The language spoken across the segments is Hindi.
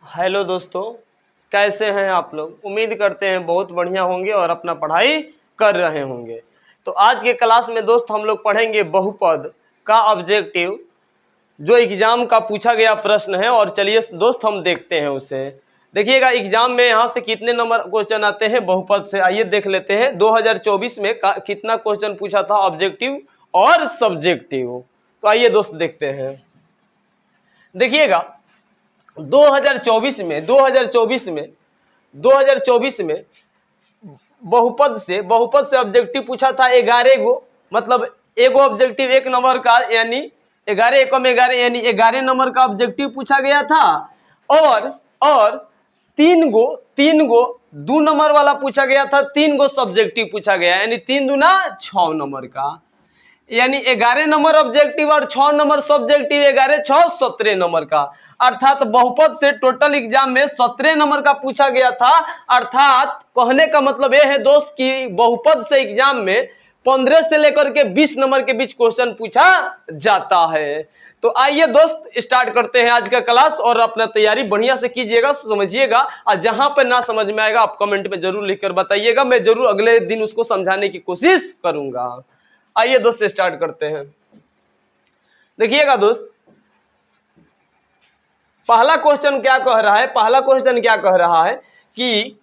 हेलो दोस्तों, कैसे हैं आप लोग। उम्मीद करते हैं बहुत बढ़िया होंगे और अपना पढ़ाई कर रहे होंगे। तो आज के क्लास में दोस्त हम लोग पढ़ेंगे बहुपद का ऑब्जेक्टिव, जो एग्जाम का पूछा गया प्रश्न है। और चलिए दोस्त हम देखते हैं उसे। देखिएगा एग्जाम में यहाँ से कितने नंबर क्वेश्चन आते हैं बहुपद से, आइए देख लेते हैं। 2024 में कितना क्वेश्चन पूछा था ऑब्जेक्टिव और सब्जेक्टिव। तो आइए दोस्त देखते हैं। देखिएगा 2024 में बहुपद से ऑब्जेक्टिव पूछा था 11 गो, मतलब एगो ऑब्जेक्टिव एक नंबर का, यानी 11 एकम 11 यानी 11 नंबर का ऑब्जेक्टिव पूछा गया था। और तीन गो 2 नंबर वाला पूछा गया था, 3 गो सब्जेक्टिव पूछा गया, यानी 3 दूना 6 नंबर का, यानी 11 नंबर ऑब्जेक्टिव और 6 नंबर सब्जेक्टिव, 11 6 17 नंबर का। अर्थात बहुपद से टोटल एग्जाम में 17 नंबर का पूछा गया था। अर्थात कहने का मतलब यह है दोस्त कि बहुपद से एग्जाम में 15 से लेकर के 20 नंबर के बीच क्वेश्चन पूछा जाता है। तो आइए दोस्त स्टार्ट करते हैं आज का क्लास, और अपना तैयारी बढ़िया से कीजिएगा, समझिएगा। और जहां पर ना समझ में आएगा आप कमेंट में जरूर लिखकर बताइएगा, मैं जरूर अगले दिन उसको समझाने की कोशिश करूंगा। आइए दोस्त स्टार्ट करते हैं। देखिएगा दोस्त, पहला क्वेश्चन क्या कह रहा है, कि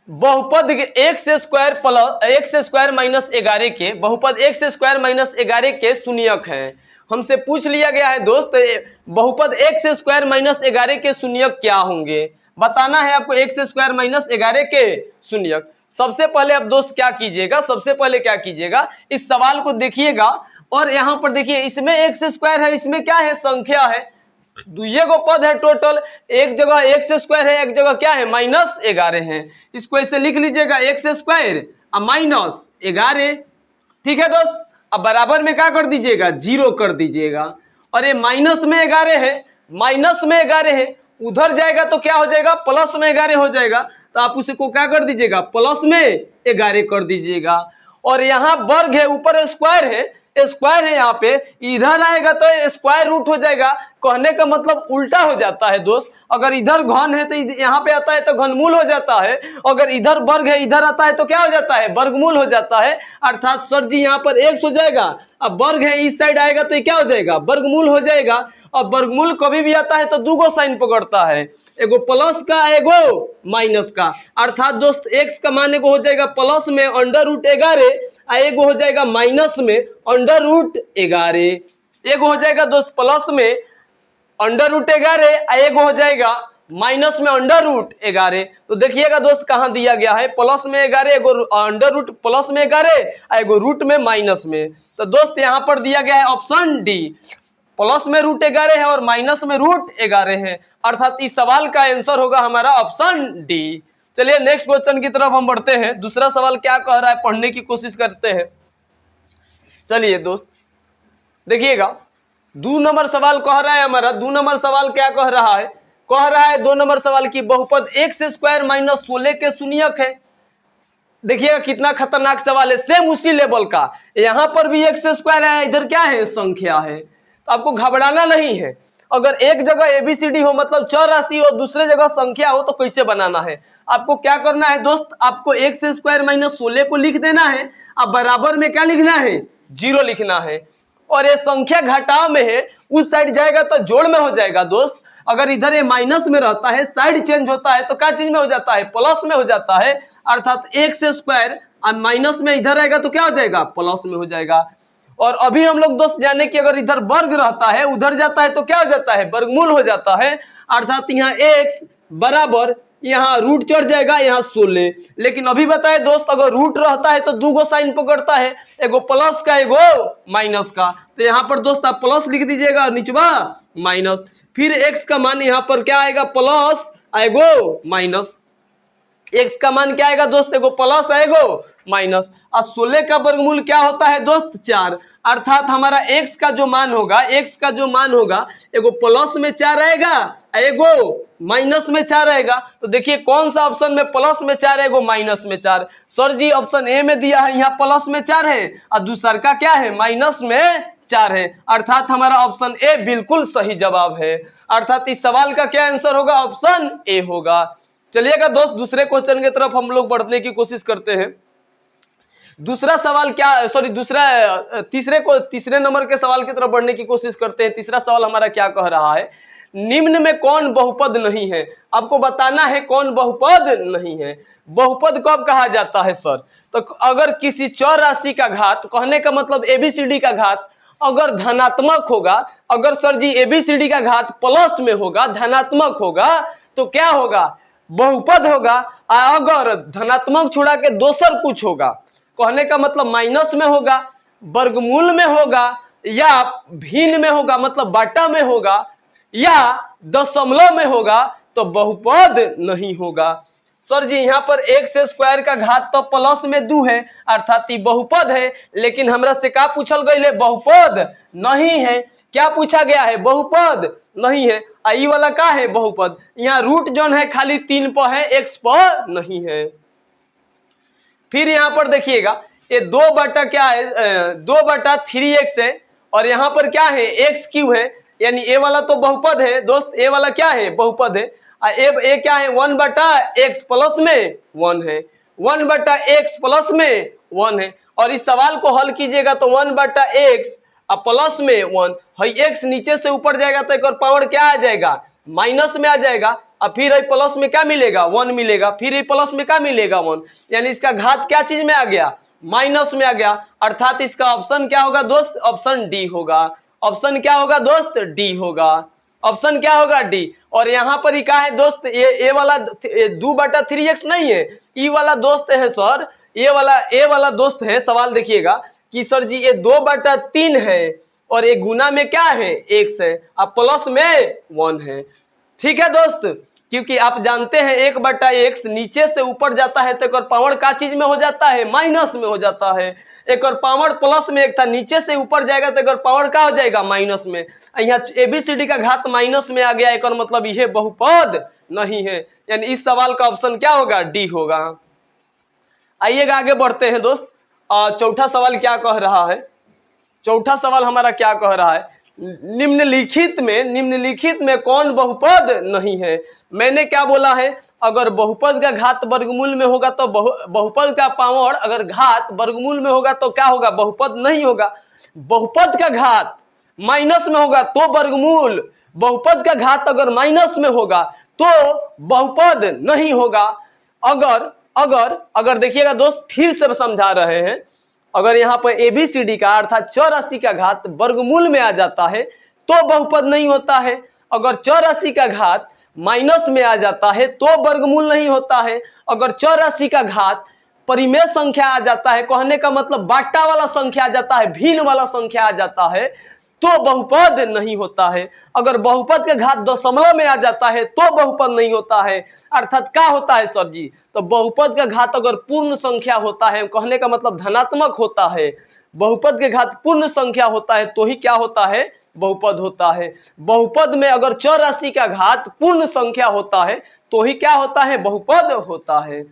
बहुपद x स्क्वायर माइनस 11 के बहुपद x स्क्वायर माइनस 11 के शून्यक हैं। हमसे पूछ लिया गया है दोस्त, बहुपद x स्क्वायर माइनस 11 के शून्यक क्या होंगे, बताना है आपको। x स्क्वायर माइनस 11 के शून्यक। सबसे पहले आप दोस्त क्या कीजिएगा, इस सवाल को देखिएगा और यहाँ पर देखिए, इसमें x स्क्वायर है, इसमें क्या है, संख्या है, दुइये गो पद है टोटल। एक जगह एक्स स्क्वायर है, एक जगह क्या है, माइनस 11 है। इसको ऐसे लिख लीजिएगा, एक्स स्क्वायर और माइनस 11। ठीक है दोस्त, अब बराबर में क्या कर दीजिएगा, 0 कर दीजिएगा। और ये माइनस में 11 है, उधर जाएगा तो क्या हो जाएगा, प्लस में 11 हो जाएगा। तो आप उसको क्या कर दीजिएगा, प्लस में 11 कर दीजिएगा। और यहाँ वर्ग है, ऊपर स्क्वायर है यहाँ पे, इधर आएगा तो स्क्वायर रूट हो जाएगा। कहने का मतलब उल्टा हो जाता है दोस्त, अगर इधर घन है तो यहाँ पे आता है तो घनमूल हो जाता है, अगर इधर वर्ग है इधर आता है तो क्या हो जाता है, वर्गमूल हो जाता है। अर्थात सर जी यहाँ पर x हो जाएगा, अब वर्ग है इस साइड आएगा तो ये क्या हो जाएगा, वर्गमूल हो जाएगा। और वर्गमूल कभी भी आता है तो 2 गो साइन पकड़ता है, एगो प्लस का एगो माइनस का। अर्थात दोस्त x का मान एगो हो जाएगा प्लस में √11, एगो हो जाएगा माइनस में √11। एगो हो जाएगा दोस्त प्लस में √11, एगो हो जाएगा माइनस में √11। तो देखिएगा दोस्त कहां दिया गया है, प्लस में 11, एगो √ प्लस में 11, एगो रूट में माइनस में। तो दोस्त यहां पर दिया गया है ऑप्शन डी, प्लस में √11 है और माइनस में √11 है। अर्थात इस सवाल का आंसर होगा हमारा ऑप्शन डी। चलिए नेक्स्ट क्वेश्चन की तरफ हम बढ़ते हैं। दूसरा सवाल क्या कह रहा है, पढ़ने की कोशिश करते हैं। चलिए दोस्त देखिएगा, 2 नंबर सवाल कह रहा है हमारा। 2 नंबर सवाल क्या कह रहा है, 2 नंबर सवाल की बहुपद x स्क्वायर माइनस 16 के शून्यक है। देखिएगा कितना खतरनाक सवाल है, सेम उसी लेवल का। यहां पर भी x स्क्वायर है, इधर क्या है, संख्या है। तो आपको घबराना नहीं है। अगर एक जगह ABCD हो, मतलब चर राशि हो, दूसरे जगह संख्या हो, तो कैसे बनाना है, आपको क्या करना है दोस्त, आपको x स्क्वायर माइनस 16 को लिख देना है। अब बराबर में क्या लिखना है, 0 लिखना है। और ये संख्या घटाव में है, उस साइड जाएगा तो जोड़ में हो जाएगा दोस्त। अगर इधर ये माइनस में रहता है, साइड चेंज होता है तो क्या चीज में हो जाता है, प्लस में हो जाता है। अर्थात x स्क्वायर और माइनस में इधर आएगा तो क्या हो जाएगा, प्लस में हो जाएगा। और अभी हम लोग दोस्त जाने कि अगर इधर वर्ग रहता है, उधर जाता है तो क्या हो जाता है, वर्गमूल हो जाता है। अर्थात यहाँ x बराबर, यहाँ रूट चढ़ जाएगा, यहाँ 16। लेकिन अभी बताए दोस्त, अगर रूट रहता है तो 2 गो साइन पकड़ता है, एगो प्लस का एगो माइनस का। तो यहाँ पर दोस्त आप प्लस लिख दीजिएगा, निचवा माइनस। फिर x का मान यहाँ पर क्या आएगा, प्लस एगो माइनस। x का मान क्या आएगा दोस्त, एगो प्लस एगो माइनस। और 16 का वर्गमूल क्या होता है दोस्त, 4। अर्थात हमारा x का जो मान होगा, एगो प्लस में 4 आएगा, एगो माइनस में 4 आएगा। तो देखिए कौन सा ऑप्शन में प्लस में 4 है, एगो माइनस में 4। सर जी ऑप्शन ए में दिया है, यहाँ प्लस में 4 है और दूसर का क्या है, माइनस में 4 है, अर्थात हमारा ऑप्शन ए बिल्कुल सही जवाब है। अर्थात इस सवाल का क्या आंसर होगा, ऑप्शन ए होगा। चलिएगा दोस्त दूसरे क्वेश्चन की तरफ हम लोग बढ़ने की कोशिश करते हैं। दूसरा सवाल क्या, सॉरी तीसरे नंबर के सवाल की तरफ बढ़ने की कोशिश करते हैं। तीसरा सवाल हमारा क्या कह रहा है, निम्न में कौन बहुपद नहीं है। आपको बताना है कौन बहुपद नहीं है। बहुपद कब कहा जाता है सर, तो अगर किसी चर राशि का घात, कहने का मतलब एबीसीडी का घात अगर धनात्मक होगा, अगर सर जी एबीसीडी का घात प्लस में होगा, धनात्मक होगा, तो क्या होगा, बहुपद होगा। अगर धनात्मक छोड़ा के दोसर कुछ होगा, कहने का मतलब माइनस में होगा, वर्गमूल में होगा, या भिन्न में होगा मतलब बाटा में होगा, या दशमलव में होगा, तो बहुपद नहीं होगा। सर जी यहाँ पर एक्स स्क्वायर का घात तो प्लस में 2 है, अर्थात ये बहुपद है। लेकिन हमरा से क्या पूछल गई है, बहुपद नहीं है। क्या पूछा गया है, बहुपद नहीं है। आई वाला का है बहुपद, यहाँ रूट जौन है खाली 3 पर है, एक्स पर नहीं है। फिर यहाँ पर देखिएगा ये 2 बटा क्या है, 2/3x है, और यहाँ पर क्या है एक्स क्यू है, यानी ए वाला तो बहुपद है दोस्त, ए वाला क्या है बहुपद है। ए क्या है 1/x प्लस में 1 है, 1/x प्लस में 1 है। और इस सवाल को हल कीजिएगा तो 1/x प्लस में 1 है, x नीचे से ऊपर जाएगा तो एक और पावर क्या आ जाएगा, माइनस में आ जाएगा। अब फिर प्लस में क्या मिलेगा, 1 मिलेगा, फिर प्लस में क्या मिलेगा 1, यानी इसका घात क्या चीज में आ गया, माइनस में आ गया। अर्थात इसका ऑप्शन क्या होगा दोस्त, ऑप्शन डी होगा। ऑप्शन क्या होगा दोस्त, डी होगा। ऑप्शन क्या होगा, डी। और यहाँ पर ही क्या है दोस्त, ये वाला 2/3x नहीं है, ई वाला दोस्त है सर, ए वाला दोस्त है। सवाल देखिएगा कि सर जी ये 2/3 है, और ये गुना में क्या है x है, अब प्लस में 1 है। ठीक है दोस्त, क्योंकि आप जानते हैं 1/x नीचे से ऊपर जाता है तो एक और पावर का चीज में हो जाता है, माइनस में हो जाता है। एक और पावर प्लस में एक था, नीचे से ऊपर जाएगा तो एक और पावर का हो जाएगा, माइनस में। यहाँ एबीसीडी का घात माइनस में आ गया, एक और मतलब यह बहुपद नहीं है, यानी इस सवाल का ऑप्शन क्या होगा, डी होगा। आइएगा आगे बढ़ते हैं दोस्त। चौथा सवाल क्या कह रहा है, चौथा सवाल हमारा क्या कह रहा है, निम्नलिखित में कौन बहुपद नहीं है। मैंने क्या बोला है, अगर बहुपद का घात वर्गमूल में होगा तो बहुपद का पावर अगर घात वर्गमूल में होगा तो क्या होगा, बहुपद नहीं होगा। बहुपद का घात माइनस में होगा तो वर्गमूल, बहुपद का घात अगर माइनस में होगा तो बहुपद नहीं होगा। अगर देखिएगा दोस्त, फिर से समझा रहे हैं, अगर यहाँ पर एबीसीडी का अर्थात चर राशि का घात वर्गमूल में आ जाता है तो बहुपद नहीं होता है। अगर चर राशि का घात माइनस में आ जाता है तो वर्गमूल नहीं होता है। अगर चर राशि का घात परिमेय संख्या आ जाता है, कहने का मतलब बाटा वाला संख्या आ जाता है, भिन्न वाला संख्या आ जाता है, तो बहुपद नहीं होता है। अगर बहुपद के घात दशमलव में आ जाता है तो बहुपद नहीं होता है। अर्थात क्या होता है सर जी, तो बहुपद का घात अगर पूर्ण संख्या होता है, कहने का मतलब धनात्मक होता है, बहुपद के घात पूर्ण संख्या होता है तो ही क्या होता है, बहुपद होता है। बहुपद में अगर चर राशि का घात पूर्ण संख्या होता है तो ही क्या होता है, बहुपद होता है।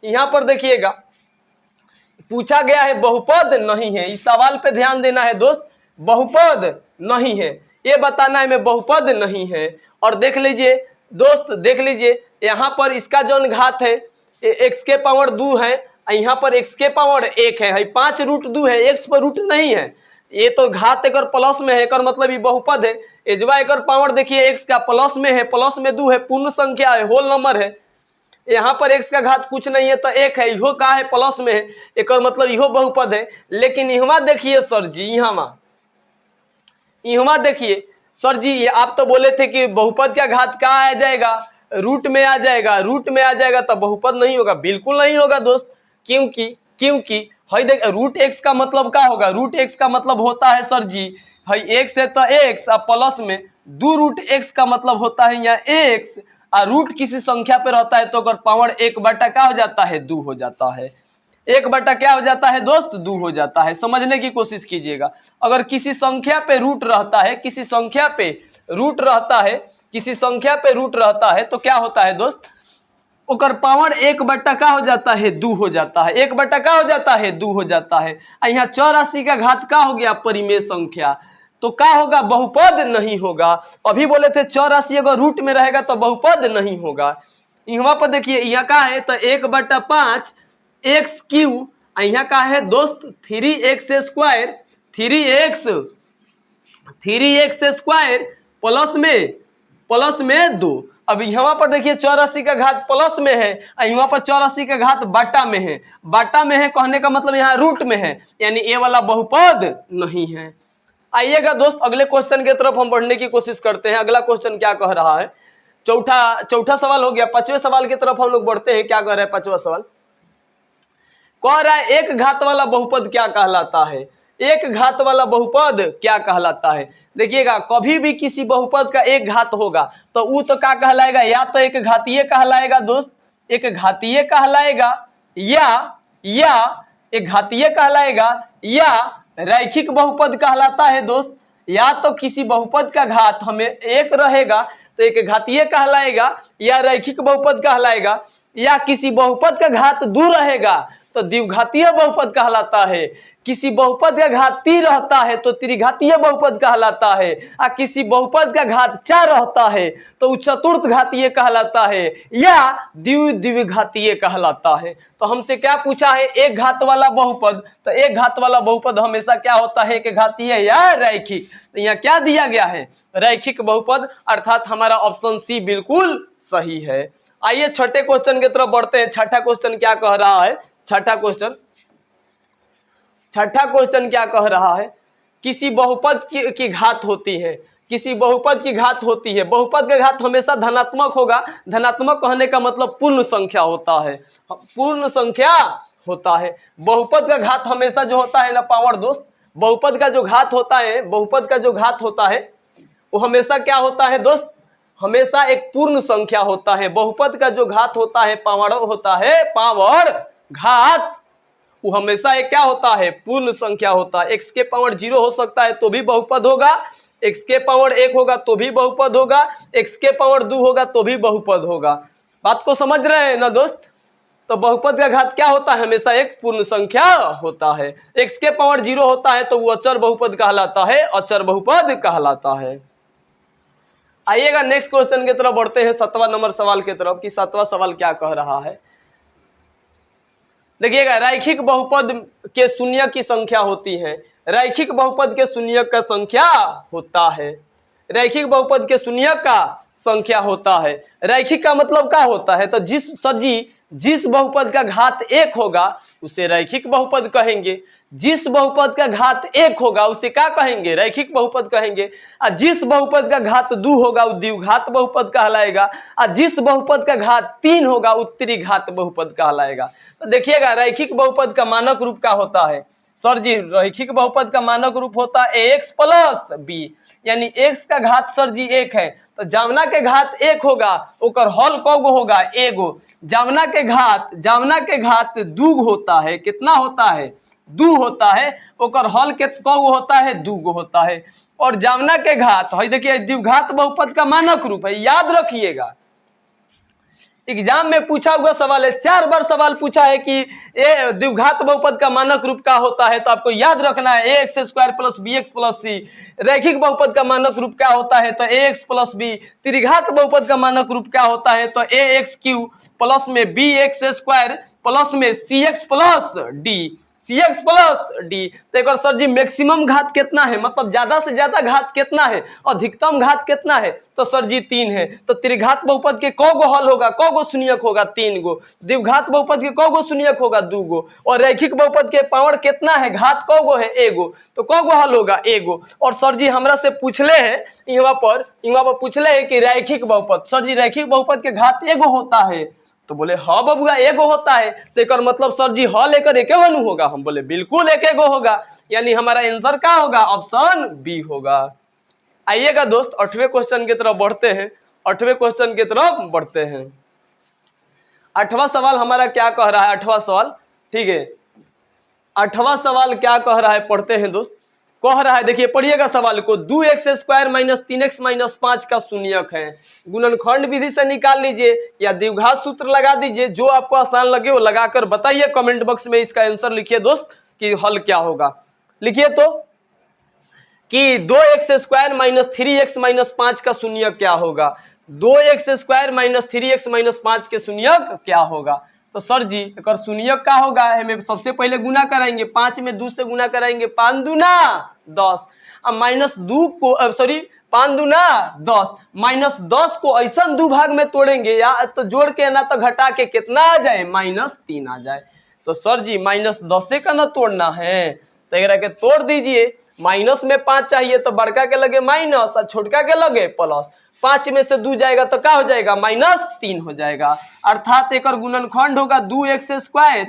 यहाँ पर देखिएगा पूछा गया है बहुपद नहीं है, इस सवाल पे ध्यान देना है दोस्त, बहुपद नहीं है, ये बताना है मैं बहुपद नहीं है। और देख लीजिए दोस्त, देख लीजिए यहाँ पर इसका जो घात है x के पावर 2 है, यहाँ पर x के पावर 1 है, 5√2 है, x पर रूट नहीं है, ये तो घात एक प्लस में है, एक मतलब ये बहुपद है। एजवा एक पावर देखिए x का प्लस में है, प्लस में 2 है, पूर्ण संख्या है, होल नंबर है। यहाँ पर x का घात कुछ नहीं है तो 1 है, इहो का है प्लस में है, एक मतलब इहो बहुपद है। लेकिन यहाँ देखिए सर जी, यहाँ देखिए सर जी, आप तो बोले थे कि बहुपद का घात क्या आ जाएगा, रूट में आ जाएगा, रूट में आ जाएगा तो बहुपद नहीं होगा। बिल्कुल नहीं होगा दोस्त, क्योंकि है देख, रूट एक्स का मतलब क्या होगा, रूट एक्स का मतलब होता है सर जी है एक्स है तो एक्स, अब प्लस में 2√x का मतलब होता है यहाँ एक्स, और रूट किसी संख्या पे रहता है तो अगर पावर 1/, क्या हो जाता है, 2 हो जाता है। 1/, क्या हो जाता है दोस्त, 2 हो जाता है। समझने की कोशिश कीजिएगा, अगर किसी संख्या पे रूट रहता है, किसी संख्या पे रूट रहता है, किसी संख्या पे रूट रहता है तो क्या होता है दोस्त, ओकर पावर 1 का हो जाता है 2 हो जाता है, 1 का हो जाता है 2 हो जाता है। यहाँ 84 का घात का हो गया परिमेय संख्या, तो का होगा बहुपद नहीं होगा। अभी बोले थे 84 अगर रूट में रहेगा तो बहुपद नहीं होगा। यहाँ पर देखिए यहाँ का है तो 1/5 एक्स क्यू, यहाँ का है दोस्त 3x square, 3x square plus में 2। अब यहाँ पर देखिए 84 का घात प्लस में है, यहाँ पर 84 का घात बाटा में है, बाटा में है कहने का मतलब यहाँ रूट में है, यानी ये वाला बहुपद नहीं है। आइएगा दोस्त अगले क्वेश्चन की तरफ हम बढ़ने की कोशिश करते हैं। अगला क्वेश्चन क्या कह रहा है, चौथा सवाल हो गया। 5वें सवाल की तरफ हम लोग बढ़ते हैं। क्या कह रहा है 5वां सवाल, कह रहा है एक घात वाला बहुपद क्या कहलाता है, एक घात वाला बहुपद क्या कहलाता है। देखिएगा कभी भी किसी बहुपद का एक घात होगा तो वो तो क्या कहलाएगा, या तो एक घातीय कहलाएगा दोस्त, एक घातीय कहलाएगा, या एक घातीय कहलाएगा, या रैखिक बहुपद कहलाता है दोस्त। या तो किसी बहुपद का घात हमें एक रहेगा तो एक घातीय कहलाएगा, या रैखिक बहुपद कहलाएगा, या किसी बहुपद का घात 2 रहेगा तो द्विघातीय बहुपद कहलाता है। किसी बहुपद का घात 3 रहता है तो त्रिघातीय बहुपद कहलाता है, और किसी बहुपद का घात 4 रहता है तो चतुर्थ घातीय कहलाता है, या द्विघातीय कहलाता है। तो हमसे क्या पूछा है, एक घात वाला बहुपद, तो एक घात वाला बहुपद हमेशा क्या होता है, एक घातीय या रैखिक। तो यहाँ क्या दिया गया है, रैखिक बहुपद, अर्थात हमारा ऑप्शन सी बिल्कुल सही है। आइए छठे क्वेश्चन की तरफ बढ़ते हैं। छठा क्वेश्चन क्या कह रहा है, छठा क्वेश्चन क्या कह रहा है, किसी बहुपद की घात होती है, किसी बहुपद की घात होती है। बहुपद का घात हमेशा धनात्मक होगा, धनात्मक कहने का मतलब पूर्ण संख्या होता है, पूर्ण संख्या होता है। बहुपद का घात हमेशा जो होता है ना पावर दोस्त, बहुपद का जो घात होता है, बहुपद का जो घात होता है वो हमेशा क्या होता है दोस्त, हमेशा एक पूर्ण संख्या होता है। बहुपद का जो घात होता है पावर होता है, पावर घात, वो हमेशा एक क्या होता है, पूर्ण संख्या होता है। x के पावर 0 हो सकता है तो भी बहुपद होगा, x के पावर 1 होगा तो भी बहुपद होगा, x के पावर 2 होगा तो भी बहुपद होगा। बात को समझ रहे हैं ना दोस्त। तो बहुपद का घात क्या होता है, हमेशा एक पूर्ण संख्या होता है। x के पावर 0 होता है तो वो अचर बहुपद कहलाता है, अचर बहुपद कहलाता है। आइएगा नेक्स्ट क्वेश्चन की तरफ बढ़ते हैं, 7वां नंबर सवाल की तरफ, कि 7वां सवाल क्या कह रहा है। देखिएगा रैखिक बहुपद के शून्य की संख्या होती है, रैखिक बहुपद के शून्य का संख्या होता है, रैखिक बहुपद के शून्य का संख्या होता है। रैखिक का मतलब क्या होता है, तो जिस बहुपद का घात 1 होगा उसे रैखिक बहुपद कहेंगे, जिस बहुपद का घात 1 होगा उसे क्या कहेंगे, रैखिक बहुपद कहेंगे। और जिस बहुपद का घात 2 होगा वो द्विघात बहुपद कहलाएगा, और जिस बहुपद का घात 3 होगा वो त्रिघात बहुपद कहलाएगा। तो देखिएगा रैखिक बहुपद का मानक रूप क्या होता है, सर जी रैखिक बहुपद का मानक रूप होता है ax प्लस b, यानी x का घात सर जी 1 है तो जावना के घात 1 होगा, ओकर हल कौगो होगा, एगो। जावना के घात 2 होता है, कितना होता है, 2 होता है, ओकर हल के कौगो होता है, 2 होता है। और जावना के घात है, देखिए द्विघात बहुपद का मानक रूप है, याद रखिएगा। एग्जाम में पूछा हुआ सवाल है, 4 बार सवाल पूछा है कि द्विघात बहुपद का मानक रूप क्या होता है, तो आपको याद रखना है ax square plus bx plus c। रैखिक बहुपद का मानक रूप क्या होता है, तो ax प्लस b। त्रिघात बहुपद का मानक रूप क्या होता है, तो ax क्यू प्लस में bx स्क्वायर प्लस में cx plus d, cx plus D. तो एक बार सर जी मैक्सिमम घात कितना है, मतलब ज्यादा से ज्यादा घात कितना है, अधिकतम घात कितना है, तो सर जी 3 है। तो त्रिघात बहुपद के कौगो हल होगा, कौगो शून्यक होगा, 3 गो। द्विघात बहुपद के कौगो शून्यक होगा, 2 गो। और रैखिक बहुपद के पावर कितना है, घात कौगो है, एगो, तो कौगो हल होगा, एगो। और सर जी हमरा से पूछले है यहाँ पर पूछले है कि रैखिक बहुपद, सर जी रैखिक बहुपद के घात एगो होता है, तो बोले हाँ बबुआ एगो होता है, तो एक मतलब सर जी हाँ लेकर एक वनु होगा, हम बोले बिल्कुल एक एगो होगा, यानी हमारा आंसर क्या होगा, ऑप्शन बी होगा। आइएगा दोस्त 8वें क्वेश्चन की तरफ बढ़ते हैं, 8वें क्वेश्चन की तरफ बढ़ते हैं। 8वां सवाल हमारा क्या कह रहा है, 8वां सवाल, ठीक है 8वां सवाल क्या कह रहा है, पढ़ते हैं दोस्त। कह रहा है, देखिए पढ़िएगा सवाल को, 2x² माइनस 3x माइनस 5 का शून्यक है। गुणनखंड विधि से निकाल लीजिए या द्विघात सूत्र लगा दीजिए, जो आपको आसान लगे वो लगाकर बताइए। कमेंट बॉक्स में इसका आंसर लिखिए दोस्त कि हल क्या होगा। लिखिए तो कि 2x² माइनस 3x माइनस 5 का शून्यक क्या होगा। 2x² माइनस 3x माइनस 5 के शून्यक क्या होगा। तो सर जी एक शून्यक का होगा, हमें सबसे पहले गुना कराएंगे, 5 में 2 से गुना कराएंगे, 5 दूना 10, अब माइनस 2 को सॉरी 5 दूना 10, माइनस 10 को ऐसा 2 भाग में तोड़ेंगे या तो जोड़ के ना तो घटा के कितना आ जाए, -3 आ जाए। तो सर जी -10 का ना तोड़ना है, तो एक के तोड़ दीजिए। माइनस में 5 चाहिए तो बड़का के लगे माइनस और छोटका के लगे प्लस, 5 में से 2 जाएगा तो क्या हो जाएगा, -3 हो जाएगा। अर्थात एक गुणनखंड होगा 2x²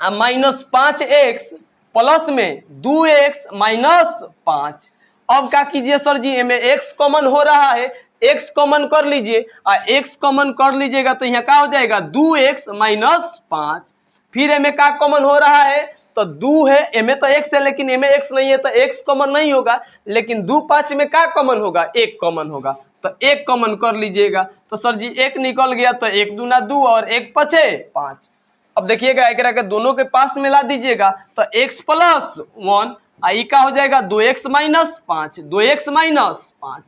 माइनस 5x प्लस में 2x माइनस 5। अब क्या कीजिए सर जी, में x कॉमन हो रहा है, x कॉमन कर लीजिए और x कॉमन कर लीजिएगा तो यहाँ क्या हो जाएगा, 2x माइनस 5। फिर एमे क्या कॉमन हो रहा है, तो 2 है, एमे तो x है लेकिन एमे x नहीं है तो x कॉमन नहीं होगा, लेकिन 2 5 में क्या कॉमन होगा, 1 कॉमन होगा, तो 1 कॉमन कर लीजिएगा। तो सर जी 1 निकल गया तो 1 दूना 2 और 1 पचे 5। अब देखिएगा एक के दोनों के पास मिला दीजिएगा तो x प्लस 1 आई का हो जाएगा 2x माइनस 5, 2x माइनस 5।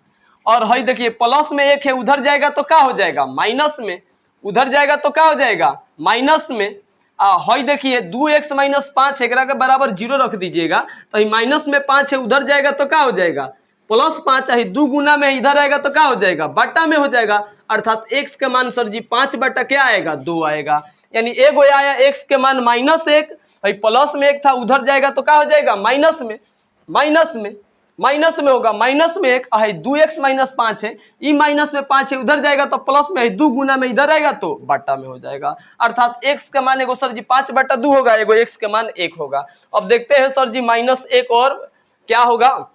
और हई देखिए प्लस में 1 है, उधर जाएगा तो क्या हो जाएगा, माइनस में, उधर जाएगा तो क्या हो जाएगा, माइनस में। हई देखिए 2x माइनस 5 है, के बराबर 0 रख दीजिएगा, तो माइनस में 5 है, उधर जाएगा तो क्या हो जाएगा, प्लस 5 है, 2 गुना में इधर आएगा तो क्या हो जाएगा, बटा में हो जाएगा। अर्थात x के मान सर जी 5 बटा क्या आएगा, 2 आएगा। यानी एगो आया x के मान -1, भाई प्लस में 1 था, उधर जाएगा तो क्या हो जाएगा, माइनस में, माइनस में होगा, माइनस में 1 है, 2x माइनस 5 है, ई माइनस में 5 है, उधर जाएगा तो प्लस में है, 2 गुना में इधर आएगा तो बटा में हो जाएगा। अर्थात x के मान एगो सर जी 5 बटा 2 होगा, एगो x के मान 1 होगा। अब देखते हैं सर जी -1 और क्या होगा,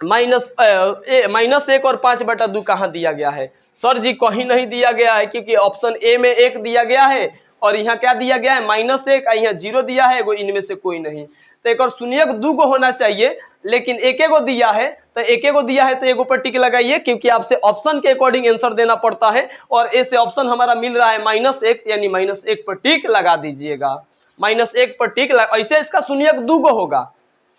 -1 और 5 बटा 2 कहाँ दिया गया है। सर जी कहीं नहीं दिया गया है, क्योंकि ऑप्शन ए में 1 दिया गया है और यहाँ क्या दिया गया है, -1, यहाँ 0 दिया है, वो इनमें से कोई नहीं। तो एक और शून्यक 2 गो होना चाहिए, लेकिन एक गो दिया है, तो एक गो दिया है तो एगो पर टिक लगाइए, क्योंकि आपसे ऑप्शन के अकॉर्डिंग आंसर देना पड़ता है। और ए से ऑप्शन हमारा मिल रहा है -1, यानी -1 पर टिक लगा दीजिएगा, -1 पर टिक ऐसे इसका शून्यक 2 गो होगा,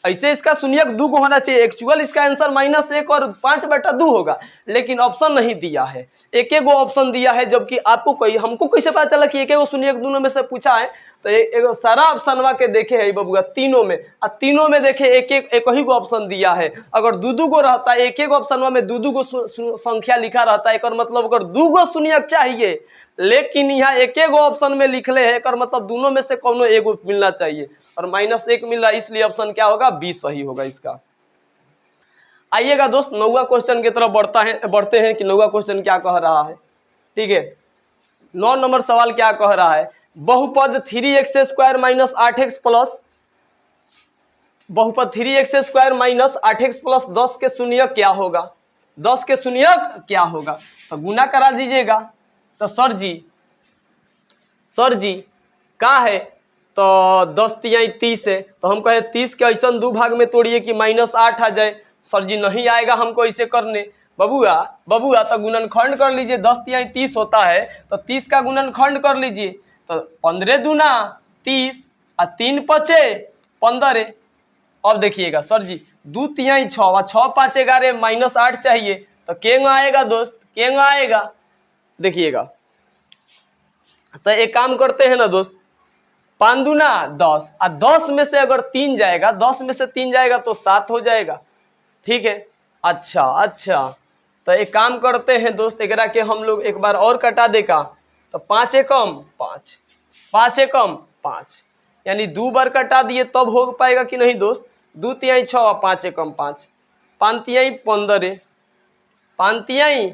ऐसे इसका शून्यक 2 गो होना चाहिए। एक्चुअल इसका आंसर -1 और 5 बटा 2 होगा, लेकिन ऑप्शन नहीं दिया है, एक गो ऑप्शन दिया है। जबकि आपको कोई, हमको कैसे पता चला कि एक गो शून्यक दोनों में से पूछा है, तो एक सारा ऑप्शनवा के देखे है बबुआ तीनों में, और तीनों में देखे एक ही गो ऑप्शन दिया है। अगर 2 गो रहता, एक ऑप्शनवा में 2 गो संख्या लिखा रहता है, एक मतलब अगर 2 गो शून्यक चाहिए, लेकिन यहाँ एक गो ऑप्शन में लिखले है, कर मतलब दोनों में से कोनो एगो मिलना चाहिए, और -1 मिल रहा है, इसलिए ऑप्शन क्या होगा, 20 सही होगा इसका। आइएगा दोस्त 9वां क्वेश्चन की तरफ बढ़ते हैं कि 9वां क्वेश्चन क्या कह रहा है। ठीक है, 9 नंबर सवाल क्या कह रहा है, बहुपद 3x² माइनस 8x प्लस, बहुपद 3x² माइनस 8x प्लस 10 के शून्यक क्या होगा, 10 के शून्यक क्या होगा। तो गुना करा दीजिएगा। तो सर जी क्या है, तो 10 तिहाई 30 है, तो हम कहे 30 के ऐसा 2 भाग में तोड़िए कि -8 आ जाए। सर जी नहीं आएगा हमको ऐसे करने, बबुआ तो गुणनखंड कर लीजिए, 10 तिहाई 30 होता है, तो 30 का गुणनखंड कर लीजिए, तो 15 दूना 30 और 3 पचे 15। अब देखिएगा सर जी 2 तिहाई 6 और 6 5 11 -8 चाहिए, तो केंगा आएगा दोस्त, केंगा आएगा, देखिएगा। तो एक काम करते हैं ना दोस्त, 5 दूना 10 और 10 में से अगर 3 जाएगा, 10 में से 3 जाएगा तो 7 हो जाएगा। ठीक है, अच्छा, तो एक काम करते हैं दोस्त, एकरा के हम लोग एक बार और कटा देगा, तो 5 एकम 5, 5 एकम 5, यानी 2 बार कटा दिए तब हो पाएगा कि नहीं दोस्त। 2 तिहाई 6 और 5 एकम 5, 5 तिहाई 15, 5 तिहाई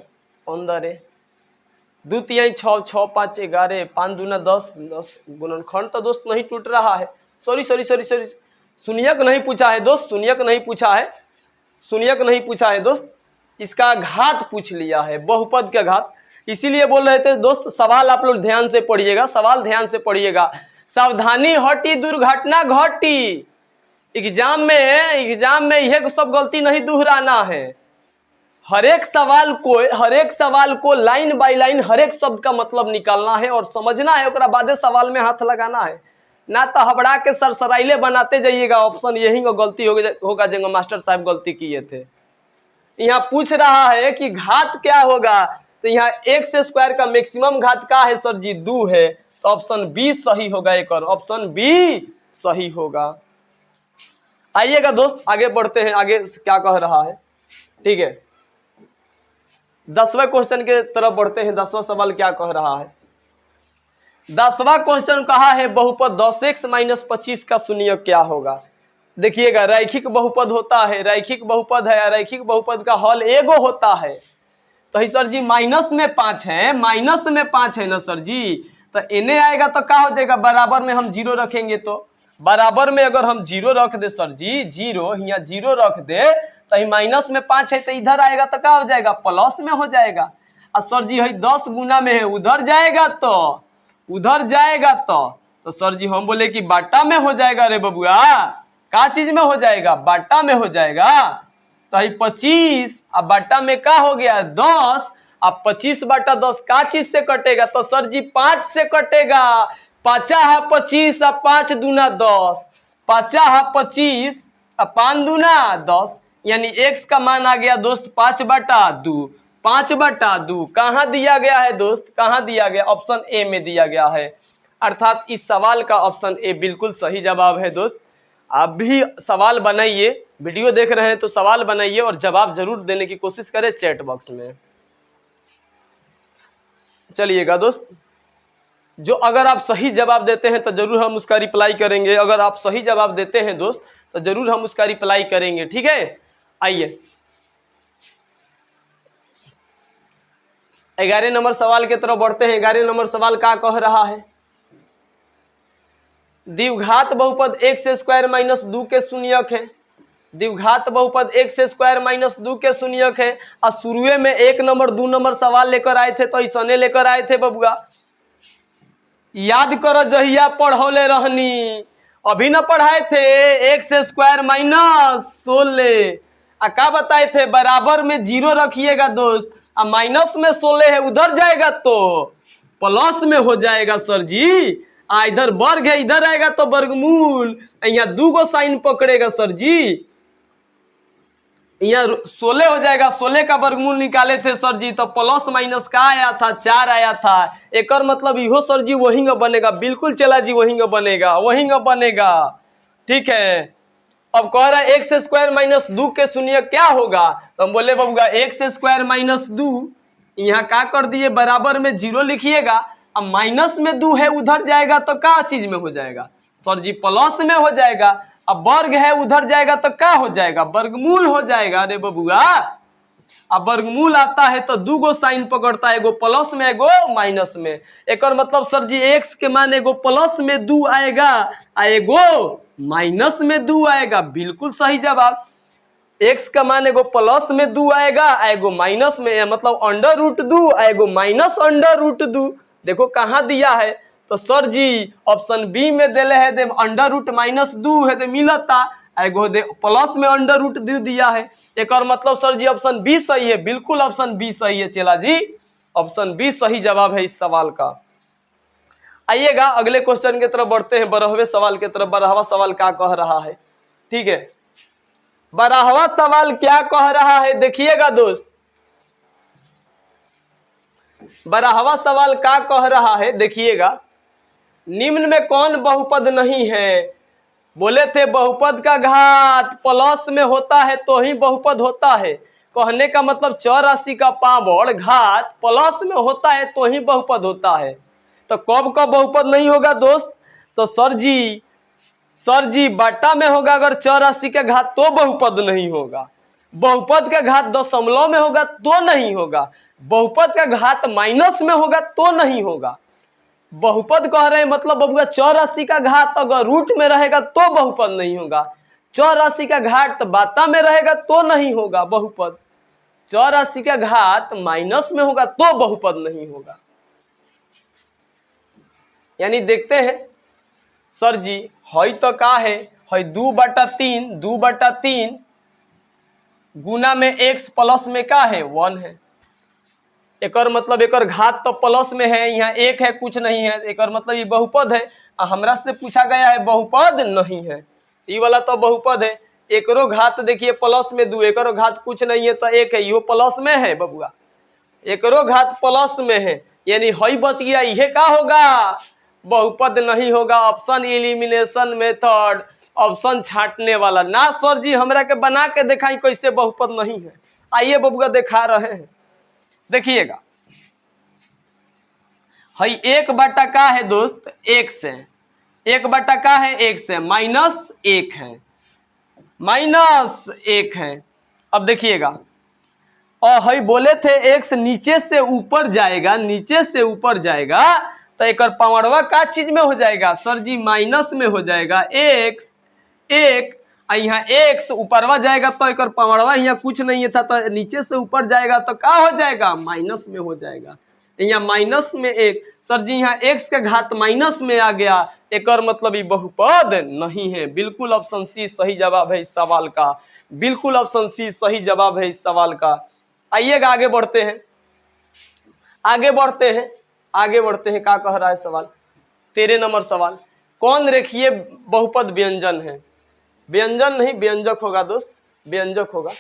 15, 2 तिहाई 6, 6 5 11, 5 दूना 10, 10 गुणनखंड तो दोस्त नहीं टूट रहा है। सॉरी, शून्यक नहीं पूछा है दोस्त, शून्यक नहीं पूछा है दोस्त, इसका घात पूछ लिया है, बहुपद का घात। इसीलिए बोल रहे थे दोस्त, सवाल आप लोग ध्यान से पढ़िएगा, सवाल ध्यान से पढ़िएगा। सावधानी हटी दुर्घटना घटी, एग्जाम में यह सब गलती नहीं दोहराना है। हर एक सवाल को लाइन बाय लाइन हर एक शब्द का मतलब निकालना है और समझना है, ओकरा बादे सवाल में हाथ लगाना है। ना तो हबड़ा के सरसराइले बनाते जाइएगा, ऑप्शन यही गलती होगा जो मास्टर साहब गलती किए थे। यहाँ पूछ रहा है कि घात क्या होगा, तो यहाँ x स्क्वायर का मैक्सिमम घात का है सर जी 2 है, तो ऑप्शन बी सही होगा, एक और ऑप्शन बी सही होगा। आइएगा दोस्त आगे बढ़ते हैं, आगे क्या कह रहा है। ठीक है, 10वें क्वेश्चन के तरफ बढ़ते हैं। 10वां सवाल क्या कह रहा है। 10वां क्वेश्चन कहा है बहुपद 10x - 25 का शून्य क्या होगा। देखिएगा रैखिक बहुपद होता है, रैखिक बहुपद है, रैखिक बहुपद का हल एगो होता है। तो सर जी माइनस में 5 है, माइनस में 5 है ना सर जी, तो इन्हें आएगा तो क्या हो जाएगा, बराबर में हम 0 रखेंगे, तो बराबर में अगर हम 0 रख दे सर जी, 0 यहाँ 0 रख दे तो माइनस में 5 है, तो इधर आएगा तो क्या हो जाएगा, प्लस में हो जाएगा। और सर जी है 10 गुना में है, उधर जाएगा तो सर जी हम बोले कि बाटा में हो जाएगा रे बबुआ। का चीज में हो जाएगा, बाटा में हो जाएगा। तो 25 अब बाटा में क्या हो गया 10, अब 25 बटा 10 का चीज से कटेगा, तो सर जी 5 से कटेगा। 5 है 25 अब 5 दूना 10, 5 है 25 अब 5 दूना 10, यानी x का मान आ गया दोस्त 5/2। 5/2 कहाँ दिया गया है दोस्त, कहाँ दिया गया, ऑप्शन ए में दिया गया है। अर्थात इस सवाल का ऑप्शन ए बिल्कुल सही जवाब है दोस्त। आप भी सवाल बनाइए, वीडियो देख रहे हैं तो सवाल बनाइए और जवाब जरूर देने की कोशिश करें चैट बॉक्स में। चलिएगा दोस्त, जो अगर आप सही जवाब देते हैं तो जरूर हम उसका रिप्लाई करेंगे। अगर आप सही जवाब देते हैं दोस्त तो जरूर हम उसका रिप्लाई करेंगे, ठीक है। आइए 11 नंबर सवाल की तरफ बढ़ते हैं। 11 नंबर सवाल क्या कह रहा है। द्विघात बहुपद x² - 2 के शून्यक है। द्विघात बहुपद x² - 2 के शून्यक है। और शुरुए में 1 नंबर 2 नंबर सवाल लेकर आए थे, तो ऐसने लेकर आए थे बबुआ। याद करो जहिया पढ़ौले रहनी, अभी न पढ़ाए थे x² - 16। क्या बताए थे, बराबर में 0 रखिएगा दोस्त, और माइनस में 16 है, उधर जाएगा तो प्लस में हो जाएगा सर जी। इधर वर्ग है, इधर आएगा तो वर्गमूल, यहाँ 2 गो साइन पकड़ेगा सर जी। यहाँ 16 हो जाएगा, 16 का वर्गमूल निकाले थे सर जी, तो प्लस माइनस का आया था 4 आया था। एक और मतलब इहो सर जी वही बनेगा, बिल्कुल चला जी वही बनेगा। ठीक है, अब कह रहा है x² - 2 के शून्य क्या होगा, तो हम बोले बबुआ x² - 2, यहाँ क्या कर दिए, बराबर में 0 लिखिएगा। अब माइनस में 2 है, उधर जाएगा तो क्या चीज में हो जाएगा सर जी, प्लस में हो जाएगा। अब वर्ग है, उधर जाएगा तो क्या हो जाएगा, वर्गमूल हो जाएगा। अरे बबुआ अब वर्गमूल आता है तो 2 गो साइन पकड़ता है, एगो प्लस में एगो माइनस में। एक और मतलब सर जी x के मान एगो प्लस में 2 आएगा और एगो माइनस में 2 आएगा। बिल्कुल सही जवाब। x का मान एगो प्लस में 2 आएगा, एगो माइनस में, मतलब √2 एगो माइनस √2। देखो कहाँ दिया है, तो सर जी ऑप्शन बी में दिले है, दे √-2 है, दे मिलता एगो दे प्लस में √2 दिया है। एक और मतलब सर जी ऑप्शन बी सही है, बिल्कुल ऑप्शन बी सही है। चला जी ऑप्शन बी सही जवाब है इस सवाल का। आइएगा अगले क्वेश्चन की तरफ बढ़ते हैं, 12वें सवाल की तरफ। 12वां सवाल क्या कह रहा है, ठीक है। 12वां सवाल क्या कह रहा है, देखिएगा दोस्त। 12वां सवाल क्या कह रहा है, देखिएगा। निम्न में कौन बहुपद नहीं है। बोले थे बहुपद का घात प्लस में होता है तो ही बहुपद होता है। कहने का मतलब 84 का पावर घात प्लस में होता है तो ही बहुपद होता है। तो कब कब बहुपद नहीं होगा दोस्त, तो सर जी बटा में होगा अगर 84 का घात तो बहुपद नहीं होगा। बहुपद का घात दशमलव में होगा तो नहीं होगा। बहुपद का घात माइनस में होगा तो नहीं होगा। बहुपद कह रहे हैं मतलब बबुआ 84 का घात अगर रूट में रहेगा तो बहुपद नहीं होगा। 84 का घात बाता में रहेगा तो नहीं होगा बहुपद। 84 का घात माइनस में होगा तो बहुपद नहीं होगा। यानी देखते हैं सर जी हई तो का है, है 2/3, 2/3 गुना में x प्लस में का है 1 है। एकर मतलब एकर घात तो प्लस में है, यहाँ 1 है कुछ नहीं है, एकर मतलब ये बहुपद है। हमरा से पूछा गया है बहुपद नहीं है, ये वाला तो बहुपद है। एकरो घात देखिए प्लस में 2, एकरो घात कुछ नहीं है तो 1 है, यो प्लस में है बबुआ, एकरो घात प्लस में है, यानी हई बच गया। यह का होगा बहुपद नहीं होगा। ऑप्शन एलिमिनेशन मेथड, ऑप्शन छांटने वाला ना। सर जी हमरा के बना के दिखाई कैसे बहुपद नहीं है। आइए बबुआ दिखा रहे हैं, देखिएगा। हई 1 का है दोस्त 1 से, 1 का है 1 से, -1 है, -1 है। अब देखिएगा, और हई बोले थे x नीचे से ऊपर जाएगा, नीचे से ऊपर जाएगा तो एक पावरवा का चीज में हो जाएगा सर जी, माइनस में हो जाएगा। x 1 यहाँ x ऊपरवा जाएगा तो एक पावरवा यहाँ कुछ नहीं था, तो नीचे से ऊपर जाएगा तो क्या हो जाएगा माइनस में हो जाएगा। यहाँ माइनस में 1, सर जी यहाँ x का घात माइनस में आ गया, एक मतलब ये बहुपद नहीं है। बिल्कुल ऑप्शन सी सही जवाब है इस सवाल का, बिल्कुल ऑप्शन सी सही जवाब है इस सवाल का। आइएगा आगे बढ़ते हैं, आगे बढ़ते हैं, आगे बढ़ते हैं। क्या कह रहा है सवाल? 13 नंबर सवाल, कौन रेखीय बहुपद व्यंजन है? व्यंजन नहीं व्यंजक होगा दोस्त, व्यंजक होगा।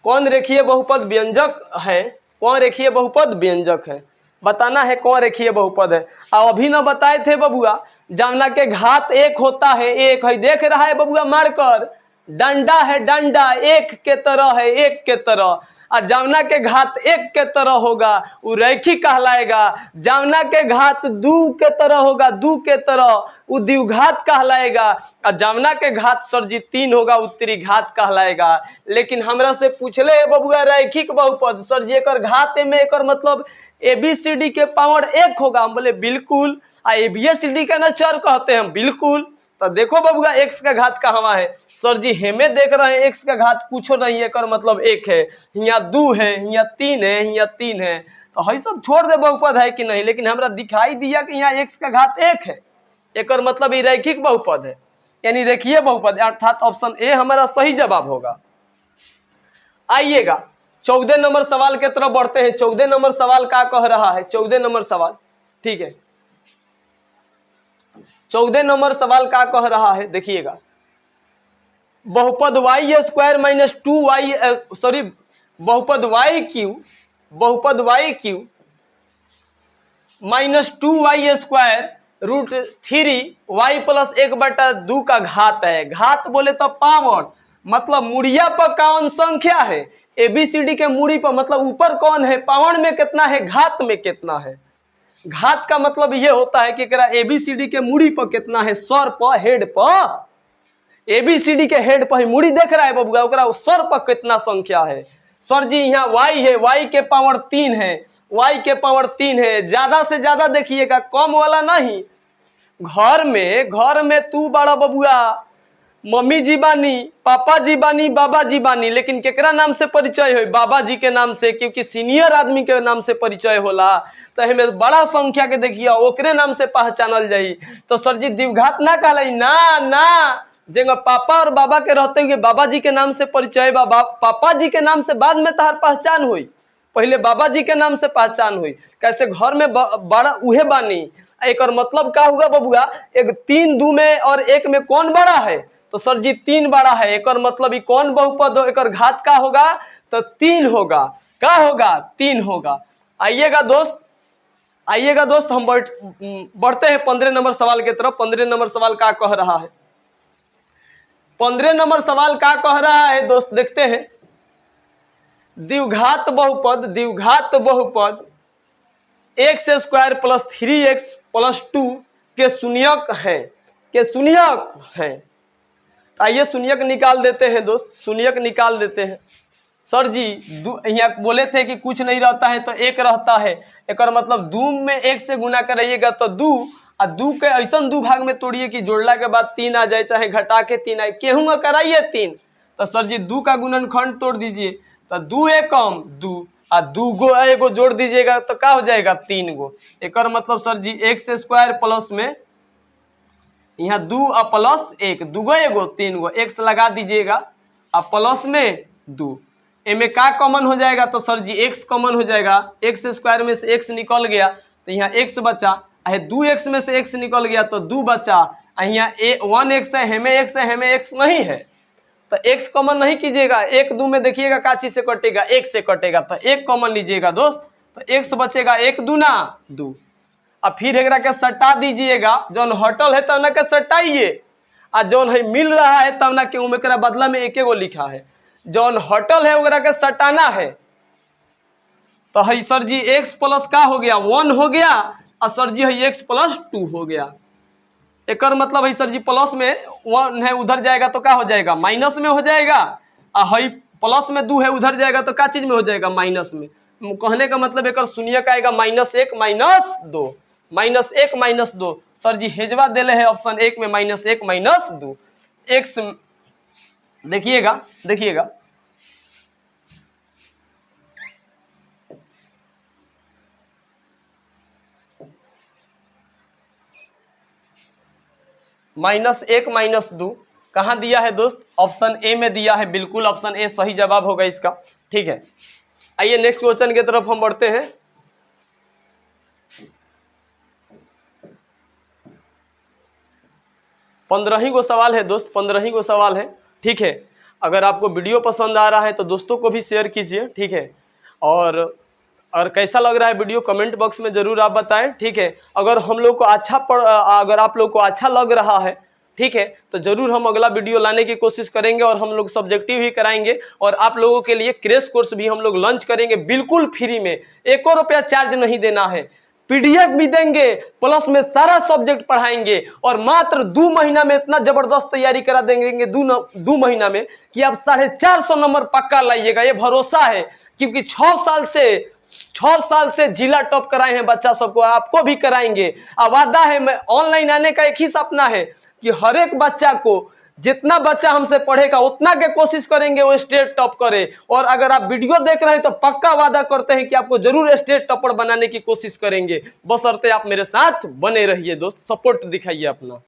कौन रेखीय बहुपद व्यंजक है? कौन रेखीय बहुपद व्यंजक है? बताना है कौन रेखीय बहुपद है। अब अभी ना बताए थे बबुआ, जामना के घात 1 होता है, 1 है, देख रहा है बबुआ मारकर, डंडा है, डंडा 1 के तरह है, 1 के तरह। और जामना के घात 1 के तरह होगा वो रैखिक कहलाएगा। जामना के घात 2 के तरह होगा, 2 के तरह वो द्विघात कहलाएगा। और जामना के घात सर जी 3 होगा, वो त्रिघात कहलाएगा। लेकिन हमरा से पूछले बबुआ रैखिक बहुपद, सर जी एकर घात में एकर मतलब ABCD के पावर 1 होगा। हम बोले बिल्कुल। ABCD का ना चर कहते हैं, बिल्कुल। तो देखो बबुआ x का घात कहाँ है? सर जी हमें देख रहे हैं x का घात कुछ नहीं है, कर मतलब 1 है, यहाँ 2 है, यहाँ 3 है, यहाँ 3 है। तो हई सब छोड़ दे बहुपद है कि नहीं, लेकिन हमरा दिखाई दिया कि यहाँ x का घात 1 है, एक मतलब ये रैखिक बहुपद है, यानी रेखीय बहुपद, अर्थात ऑप्शन ए हमारा सही जवाब होगा। आइएगा 14 नंबर सवाल के तरफ बढ़ते हैं। 14 नंबर सवाल क्या कह रहा है? 14 नंबर सवाल, ठीक है, 14 नंबर सवाल क्या कह रहा है देखिएगा। बहुपद y² - 2y, सॉरी बहुपद y³ - 2y² √3y + 1/2 का घात है। घात बोले तो पावर, मतलब मुड़िया पर कौन संख्या है? ABCD के मुड़ी पर, मतलब ऊपर कौन है, पावर में कितना है, घात में कितना है। घात का मतलब ये होता है कि ABCD के मुड़ी पर कितना है, सर पर, हेड पर। ABCD के हेड पर ही मुड़ी देख रहा है बबुआ, ओकरा सर पर कितना संख्या है। सर जी यहाँ y है, y के पावर 3 है, y के पावर 3 है। ज्यादा से ज्यादा देखिएगा, कम वाला नहीं। घर में तू बड़ा बबुआ, मम्मी जी बानी, पापा जी बानी, बाबा जी बानी, लेकिन केकरा नाम से परिचय हो? बाबा जी के नाम से, क्योंकि सीनियर आदमी के नाम से परिचय होला। तो हमें बड़ा संख्या के देखिए ओकरे नाम से पहचानल जाई। तो सर जी द्विघात ना कहलाई, ना ना, जेंगा पापा और बाबा के रहते हुए बाबा जी के नाम से परिचय बा, पापा जी के नाम से बाद में तहार पहचान हुई, पहले बाबा जी के नाम से पहचान हुई। कैसे घर में बड़ा उहे बानी, एक और मतलब क्या हुआ बबुआ, एक 3 2 में और 1 में कौन बड़ा है? तो सर जी 3 बड़ा है, एक और मतलब कौन बहुपद हो, एक और घात का होगा तो 3 होगा। क्या होगा? 3 होगा। आइएगा दोस्त, आइएगा दोस्त, हम बढ़ते हैं 15 नंबर सवाल की तरफ। 15 नंबर सवाल क्या कह रहा है? 15 नंबर सवाल क्या कह रहा है दोस्त, देखते हैं। द्विघात बहुपद x² + 3x + 2 के शून्यक है, के शून्यक है। आइए शून्यक निकाल देते हैं दोस्त, शून्यक निकाल देते हैं। सर जी यहाँ बोले थे कि कुछ नहीं रहता है तो 1 रहता है, एक मतलब 2 में 1 से गुना कराइएगा तो 2, और 2 के ऐसा 2 भाग में तोड़िए कि जोड़ला के बाद 3 आ जाए, चाहे घटा के 3 आए, केहूँ कराइए 3। तो सर जी 2 का गुणनखंड तोड़ दीजिए, तो 2 एकम 2, और 2 गो एगो जोड़ दीजिएगा तो क्या हो जाएगा 3 गो। एक मतलब सर जी x² प्लस में यहाँ 2 और प्लस 1, दूगो एगो 3 गो एक्स लगा दीजिएगा और प्लस में 2, इनमें का कॉमन हो जाएगा तो सर जी एक्स कॉमन हो जाएगा, एक्स स्क्वायर में से एक्स निकल गया तो यहाँ एक्स बचा, 2x में से x निकल गया तो 2 बचा, यहाँ 1x है, हमें x है, हमें x नहीं है तो x कॉमन नहीं कीजिएगा, 1 2 में देखिएगा का चीज से कटेगा, 1 से कटेगा तो 1 कॉमन लीजिएगा दोस्त, तो x बचेगा 1 दूना 2। अब फिर एकरा के सटा दीजिएगा, जौन हटल है तब ना के सटाइए, आ जौन है मिल रहा है तब ना के उमें बदला में एक एगो लिखा है, जौन हटल है ओकरा के सटाना है। तो है सर जी x प्लस का हो गया 1 हो गया, और सर जी है x प्लस 2 हो गया। एक मतलब है सर जी प्लस में 1 है उधर जाएगा तो क्या हो जाएगा, माइनस में हो जाएगा, और है प्लस में 2 है उधर जाएगा तो क्या चीज में हो जाएगा, माइनस में। कहने का मतलब एक शून्य का आएगा -1 -2, -1 -2। सर जी हेजवा देले है ऑप्शन 1 में -1 -2 एक्स। देखिएगा देखिएगा -1 -2 कहाँ दिया है दोस्त, ऑप्शन ए में दिया है, बिल्कुल ऑप्शन ए सही जवाब होगा इसका। ठीक है, आइए नेक्स्ट क्वेश्चन की तरफ हम बढ़ते हैं। पंद्रह गो सवाल है दोस्त, 15 गो सवाल है। ठीक है, अगर आपको वीडियो पसंद आ रहा है तो दोस्तों को भी शेयर कीजिए। ठीक है, और कैसा लग रहा है वीडियो कमेंट बॉक्स में जरूर आप बताएं। ठीक है, अगर हम लोग को अगर आप लोग को अच्छा लग रहा है, ठीक है, तो जरूर हम अगला वीडियो लाने की कोशिश करेंगे, और हम लोग सब्जेक्टिव ही कराएंगे, और आप लोगों के लिए क्रैश कोर्स भी हम लोग लॉन्च करेंगे बिल्कुल फ्री में, 1 रुपया चार्ज नहीं देना है, पीडीएफ भी देंगे, प्लस में सारा सब्जेक्ट पढ़ाएंगे, और मात्र 2 महीना में इतना जबरदस्त तैयारी करा देंगे 2 महीना में कि आप 450 नंबर पक्का लाइएगा, ये भरोसा है। क्योंकि 6 साल से जिला टॉप कराए हैं बच्चा सबको, आपको भी कराएंगे। अब वादा है, मैं ऑनलाइन आने का एक ही सपना है कि हर एक बच्चा को, जितना बच्चा हमसे पढ़ेगा उतना के कोशिश करेंगे वो स्टेट टॉप करे। और अगर आप वीडियो देख रहे हैं तो पक्का वादा करते हैं कि आपको जरूर स्टेट टॉपर बनाने की कोशिश करेंगे, बशर्ते आप मेरे साथ बने रहिए दोस्त, सपोर्ट दिखाइए अपना।